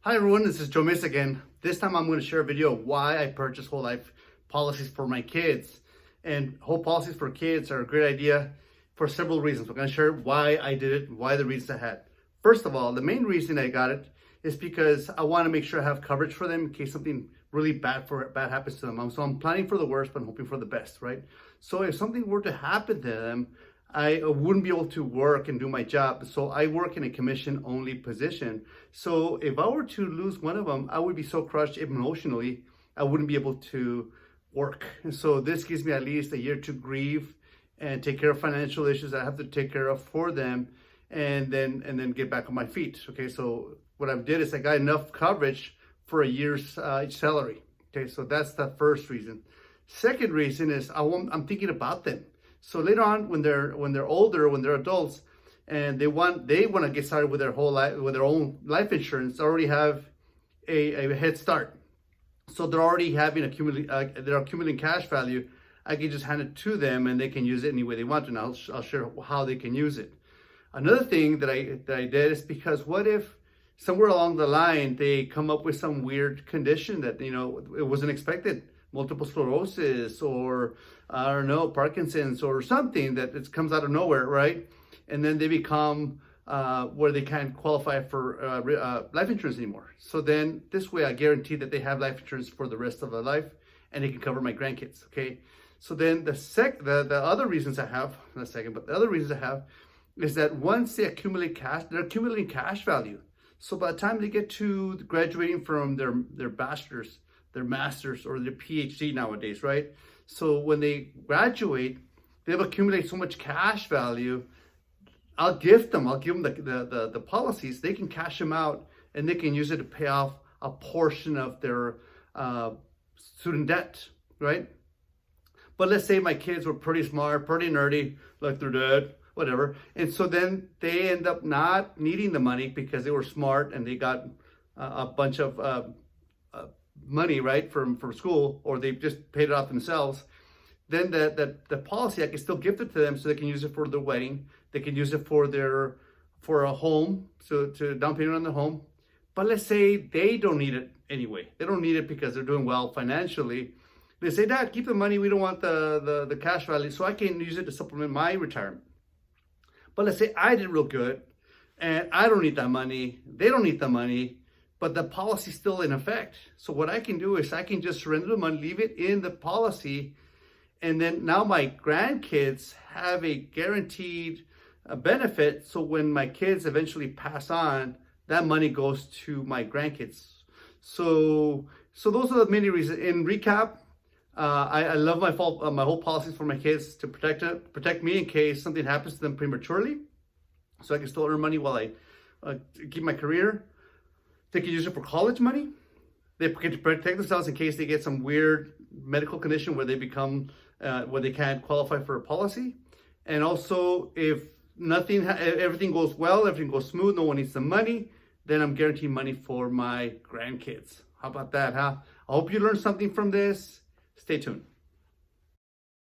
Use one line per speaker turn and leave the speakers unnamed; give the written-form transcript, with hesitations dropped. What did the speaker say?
Hi everyone, this is Joe Miss again. This time I'm going to share a video of why I purchased whole life policies for my kids. And whole policies for kids are a great idea for several reasons. We're going to share why I did it, why the reasons I had. First of all, the main reason I got it is because I want to make sure I have coverage for them in case something really bad happens to them. So I'm planning for the worst, but I'm hoping for the best, right? So if something were to happen to them, I wouldn't be able to work and do my job. So I work in a commission only position. So if I were to lose one of them, I would be so crushed emotionally, I wouldn't be able to work. And so this gives me at least a year to grieve and take care of financial issues I have to take care of for them, and then get back on my feet. Okay, so what I did is I got enough coverage for a year's salary. Okay, so that's the first reason. Second reason is I'm thinking about them. So later on, when they're older, when they're adults, and they want to get started with their whole life, with their own life insurance, they already have a head start. So they're already having they're accumulating cash value. I can just hand it to them, and they can use it any way they want to. And I'll share how they can use it. Another thing that I did is because what if somewhere along the line they come up with some weird condition that it wasn't expected, multiple sclerosis, or I don't know, Parkinson's, or something that it comes out of nowhere, right? And then they become where they can't qualify for life insurance anymore. So then this way I guarantee that they have life insurance for the rest of their life, and it can cover my grandkids. Okay. So then the other reasons I have, not a second, but the other reasons I have is that once they accumulate cash, they're accumulating cash value. So by the time they get to graduating from their bachelor's, their master's, or their PhD nowadays, right? So when they graduate, they've accumulated so much cash value. I'll give them the policies. They can cash them out, and they can use it to pay off a portion of their student debt, right? But let's say my kids were pretty smart, pretty nerdy, like their dad, whatever. And so then they end up not needing the money because they were smart and they got a bunch of money, right, from school, or they just paid it off themselves. Then the policy, I can still gift it to them so they can use it for their wedding. They can use it for a home, so to down payment on the home. But let's say they don't need it anyway. They don't need it because they're doing well financially. They say, Dad, keep the money. We don't want the cash value, so I can use it to supplement my retirement. But let's say I did real good, and I don't need that money. They don't need the money, but the policy is still in effect. So what I can do is I can just surrender the money, leave it in the policy, and then now my grandkids have a guaranteed benefit. So when my kids eventually pass on, that money goes to my grandkids. So those are the many reasons. In recap, I love my whole policies for my kids to protect me in case something happens to them prematurely, so I can still earn money while I keep my career. They can use it for college money. They can protect themselves in case they get some weird medical condition where they become where they can't qualify for a policy. And also, if everything goes well, everything goes smooth, no one needs the money, then I'm guaranteeing money for my grandkids. How about that, huh? I hope you learned something from this. Stay tuned.